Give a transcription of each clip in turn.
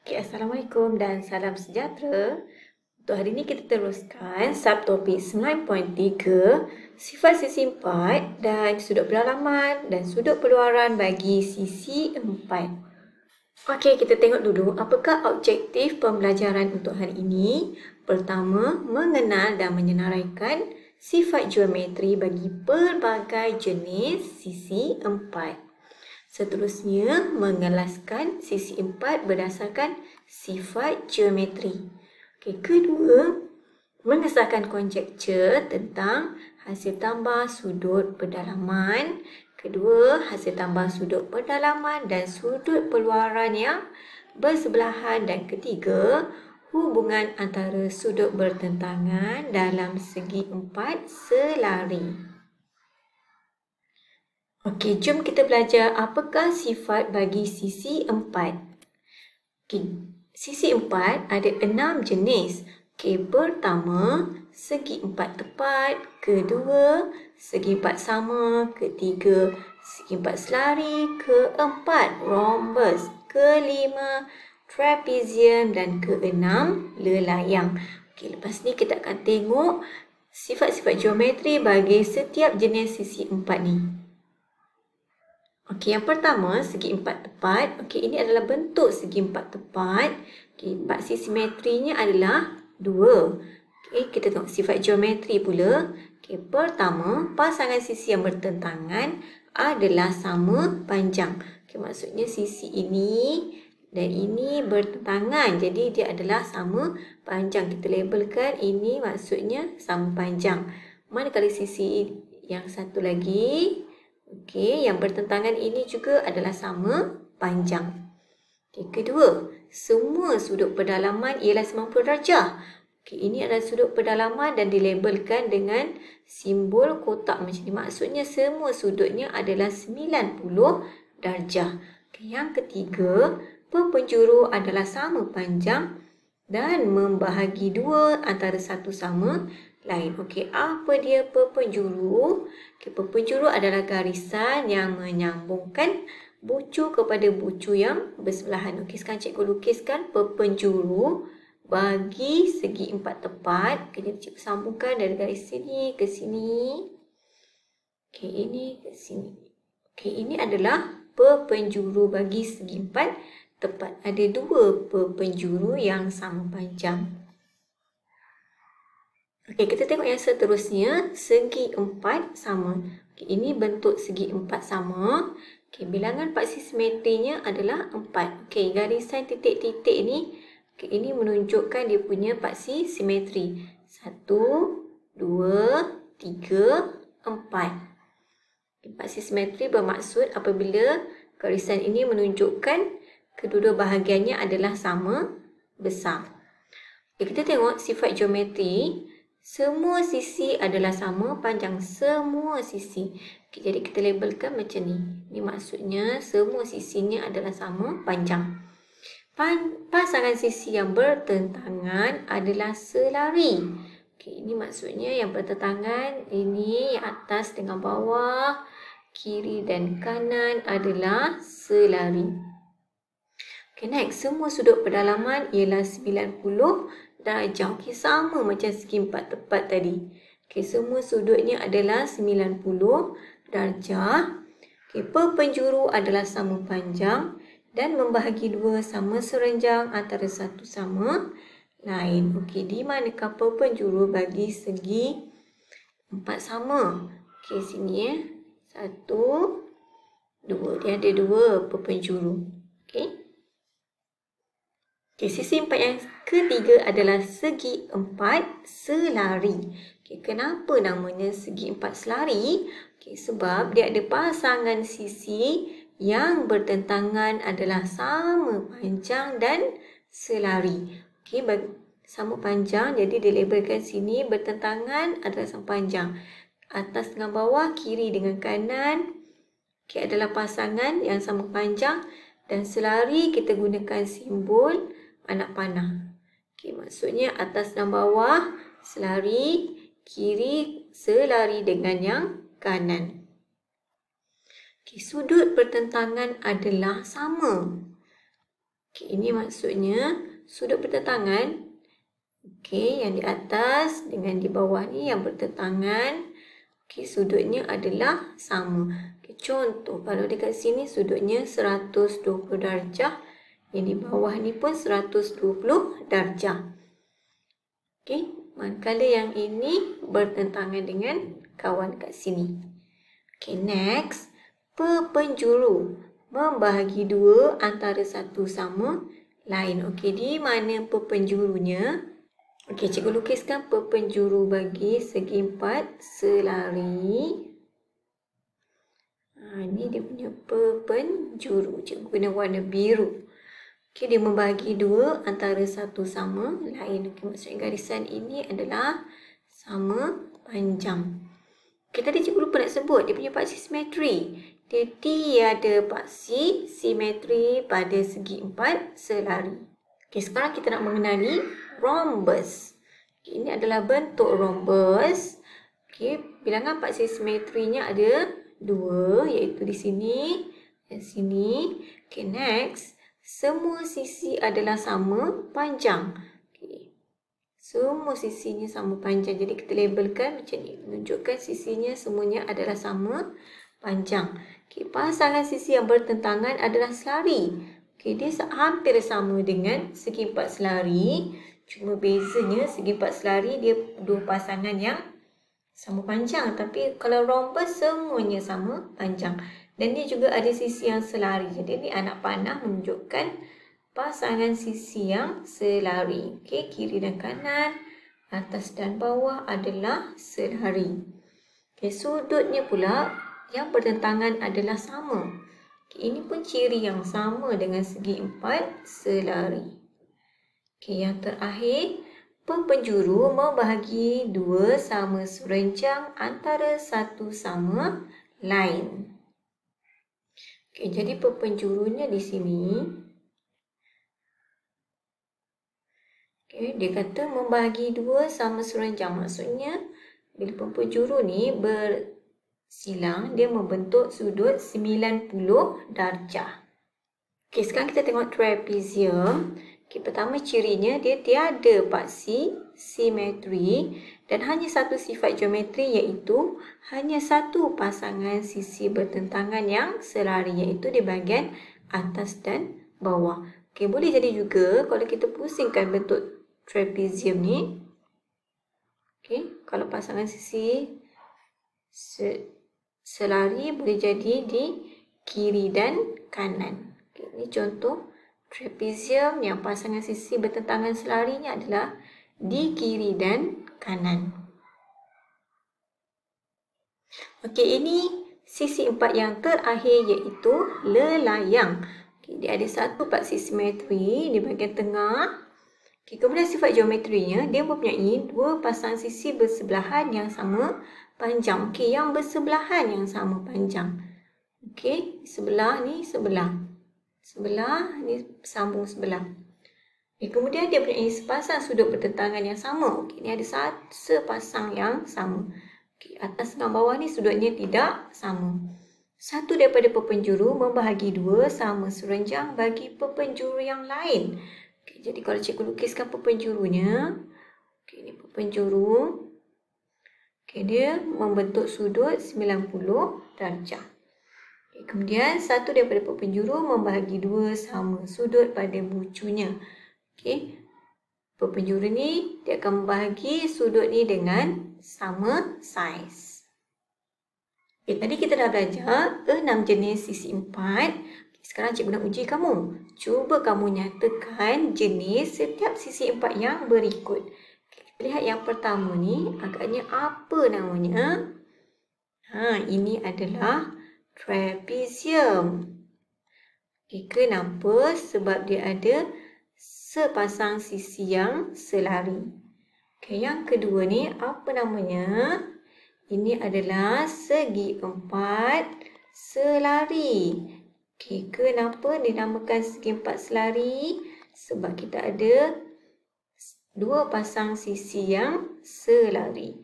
Assalamualaikum dan salam sejahtera. Untuk hari ini kita teruskan subtopik 9.3 sifat sisi 4 dan sudut pendalaman dan sudut peluaran bagi sisi 4. Okey, kita tengok dulu apakah objektif pembelajaran untuk hari ini. Pertama, mengenal dan menyenaraikan sifat geometri bagi pelbagai jenis sisi 4. Seterusnya, mengelaskan sisi 4 berdasarkan sifat geometri. Okey, kedua, mengesahkan konjektur tentang hasil tambah sudut pendalaman. Kedua, hasil tambah sudut pendalaman dan sudut peluaran yang bersebelahan. Dan ketiga, hubungan antara sudut bertentangan dalam segi 4 selari. Okey, jom kita belajar apakah sifat bagi sisi 4. Okey, sisi 4 ada 6 jenis. Okey, pertama, segi 4 tepat. Kedua, segi 4 sama. Ketiga, segi 4 selari. Keempat, rhombus. Kelima, trapezium. Dan keenam, lelayang. Okey, lepas ni kita akan tengok sifat-sifat geometri bagi setiap jenis sisi 4 ni. Okey, yang pertama, segi 4 tepat. Okey, ini adalah bentuk segi 4 tepat. Okey, 4 sisi simetrinya adalah 2. Okey, kita tengok sifat geometri pula. Okey, pertama, pasangan sisi yang bertentangan adalah sama panjang. Okey, maksudnya sisi ini dan ini bertentangan. Jadi, dia adalah sama panjang. Kita labelkan ini maksudnya sama panjang. Manakala sisi yang satu lagi, okey, yang bertentangan ini juga adalah sama panjang. Okey, kedua, semua sudut pendalaman ialah 90 darjah. Okey, ini adalah sudut pendalaman dan dilabelkan dengan simbol kotak macam ni. Maksudnya semua sudutnya adalah 90 darjah. Okey, yang ketiga, perpenjuru adalah sama panjang dan membahagi dua antara satu sama lain. Okey, apa dia perpenjuru? Okey, perpenjuru adalah garisan yang menyambungkan bucu kepada bucu yang bersebelahan. Okey, sekarang cikgu lukiskan perpenjuru bagi segi 4 tepat. Okey, cikgu sambungkan dari garis sini ke sini. Okey, ini ke sini. Okey, ini adalah perpenjuru bagi segi 4 tepat. Ada dua perpenjuru yang sama panjang. Okey, kita tengok yang seterusnya, segi 4 sama. Okey, ini bentuk segi 4 sama. Okey, bilangan paksi simetrinya adalah 4. Okey, garisan titik-titik ni, okey, ini menunjukkan dia punya paksi simetri. 1, 2, 3, 4. Paksi simetri bermaksud apabila garisan ini menunjukkan kedua-dua bahagiannya adalah sama besar. Okey, kita tengok sifat geometri. Semua sisi adalah sama panjang, semua sisi. Okay, jadi kita labelkan macam ni. Ini maksudnya semua sisinya adalah sama panjang. Pasangan sisi yang bertentangan adalah selari. Okay, ini maksudnya yang bertentangan ini atas dengan bawah, kiri dan kanan adalah selari. Okay, next, semua sudut pendalaman ialah 90 darjah. Okey, sama macam segi 4 tepat tadi. Okey, semua sudutnya adalah 90 darjah. Okey, perpenjuru adalah sama panjang dan membahagi dua sama serenjang antara satu sama lain. Okey, di manakah perpenjuru bagi segi 4 sama? Okey, sini ya. 1, 2. Dia ada dua perpenjuru. Okey. Okey, sisi 4 yang ketiga adalah segi 4 selari. Okey, kenapa namanya segi 4 selari? Okey, sebab dia ada pasangan sisi yang bertentangan adalah sama panjang dan selari. Okey, sama panjang, jadi dilabelkan sini bertentangan adalah sama panjang. Atas dengan bawah, kiri dengan kanan, okey, adalah pasangan yang sama panjang dan selari kita gunakan simbol anak panah. Okey, maksudnya atas dan bawah selari, kiri selari dengan yang kanan. Okey, sudut pertentangan adalah sama. Okey, ini maksudnya sudut bertentangan. Okey, yang di atas dengan di bawah ni yang bertentangan. Okey, sudutnya adalah sama. Okey, contoh, kalau dekat sini sudutnya 120 darjah. Yang di bawah ni pun 120 darjah. Okey, manakala yang ini bertentangan dengan kawan kat sini. Okey, next. Perpenjuru membahagi dua antara satu sama lain. Okey, di mana perpenjurunya? Okey, cikgu lukiskan perpenjuru bagi segi empat selari. Ini dia punya perpenjuru. Cikgu guna warna biru. Okey, dia membahagi dua antara satu sama lain. Okey, maksudnya garisan ini adalah sama panjang. Okey, tadi cikgu lupa nak sebut dia punya paksi simetri. Dia tiada paksi simetri pada segi empat selari. Okey, sekarang kita nak mengenali rhombus. Okey, ini adalah bentuk rhombus. Okey, bilangan paksi simetrinya ada 2, iaitu di sini dan sini. Okey, next. Semua sisi adalah sama panjang. Okey. Semua sisinya sama panjang. Jadi kita labelkan macam ni. Menunjukkan sisinya semuanya adalah sama panjang. Okey, pasangan sisi yang bertentangan adalah selari. Okey, dia hampir sama dengan segi empat selari. Cuma bezanya segi empat selari dia dua pasangan yang sama panjang. Tapi kalau rhombus semuanya sama panjang. Dan dia juga ada sisi yang selari. Jadi ni anak panah menunjukkan pasangan sisi yang selari. Okey, kiri dan kanan, atas dan bawah adalah selari. Okey, sudutnya pula yang bertentangan adalah sama. Okey, ini pun ciri yang sama dengan segi empat selari. Okey, yang terakhir, perpenjuru membahagi dua sama serenjang antara satu sama lain. Okey, jadi perpenjurunya di sini. Okey, dia kata membahagi dua sama serenjang. Maksudnya, bila perpenjuru ni bersilang, dia membentuk sudut 90 darjah. Okey, sekarang kita tengok trapezium. Okey, pertama cirinya dia tiada paksi simetri dan hanya satu sifat geometri iaitu hanya satu pasangan sisi bertentangan yang selari iaitu di bahagian atas dan bawah. Okey, boleh jadi juga kalau kita pusingkan bentuk trapezium ni. Okey, kalau pasangan sisi selari boleh jadi di kiri dan kanan. Okey, ini contoh trapezium yang pasangan sisi bertentangan selarinya adalah di kiri dan kanan. Okey, ini sisi empat yang terakhir iaitu lelayang. Okey, dia ada satu paksi simetri di bahagian tengah. Okey, kemudian sifat geometrinya dia mempunyai dua pasang sisi bersebelahan yang sama panjang. Okey, yang bersebelahan yang sama panjang. Okey, sebelah ni sebelah. Sebelah ni sambung sebelah. Okay, kemudian dia punya sepasang sudut bertentangan yang sama. Okay, ini ada sepasang yang sama. Okay, atas dengan bawah ni sudutnya tidak sama. Satu daripada perpenjuru membahagi dua sama serenjang bagi perpenjuru yang lain. Okay, jadi kalau cikgu lukiskan perpenjurunya. Okay, ini perpenjuru. Okay, dia membentuk sudut 90 darjah. Okay, kemudian satu daripada perpenjuru membahagi dua sama sudut pada bucunya. Okey, perpenjuru ni dia akan membahagi sudut ni dengan sama saiz. Okey, tadi kita dah belajar 6 jenis sisi empat. Okay, sekarang cikgu nak uji kamu. Cuba kamu nyatakan jenis setiap sisi empat yang berikut. Okay, kita lihat yang pertama ni agaknya apa namanya? Ini adalah trapezium. Okay, kenapa? Sebab dia ada sepasang sisi yang selari. Okay, yang kedua ni apa namanya? Ini adalah segi empat selari. Okay, kenapa dinamakan segi empat selari? Sebab kita ada dua pasang sisi yang selari.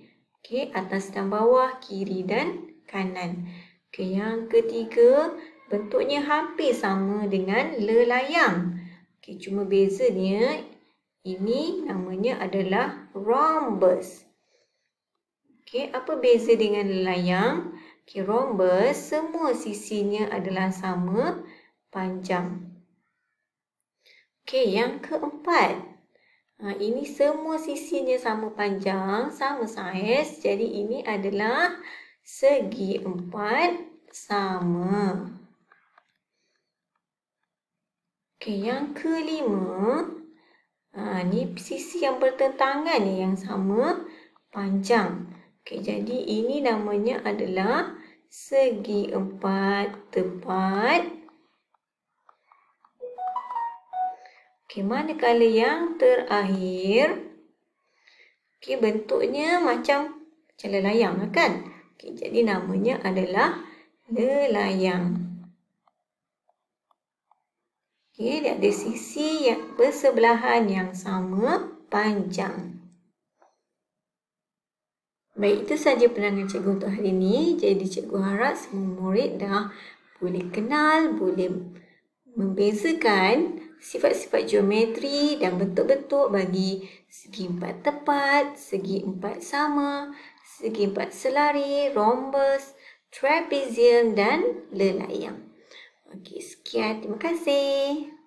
Okay, atas dan bawah, kiri dan kanan. Okay, yang ketiga bentuknya hampir sama dengan lelayang. Okey, cuma bezanya ini namanya adalah rhombus. Okey, apa beza dengan layang? Okey, rhombus semua sisinya adalah sama panjang. Okey, yang keempat. Ini semua sisinya sama panjang, sama saiz. Jadi ini adalah segi empat sama. Okey, yang kelima. Ni sisi yang bertentangan ni yang sama panjang. Okey, jadi ini namanya adalah segi empat tepat. Okey, manakala yang terakhir, okey, bentuknya macam layang kan? Okey, jadi namanya adalah lelayang. Okey, dia ada sisi yang bersebelahan yang sama panjang. Baik, itu saja penerangan cikgu untuk hari ini. Jadi cikgu harap semua murid dah boleh kenal, boleh membezakan sifat-sifat geometri dan bentuk-bentuk bagi segi empat tepat, segi empat sama, segi empat selari, rhombus, trapezium dan lelayang. Okey, sekian. Terima kasih.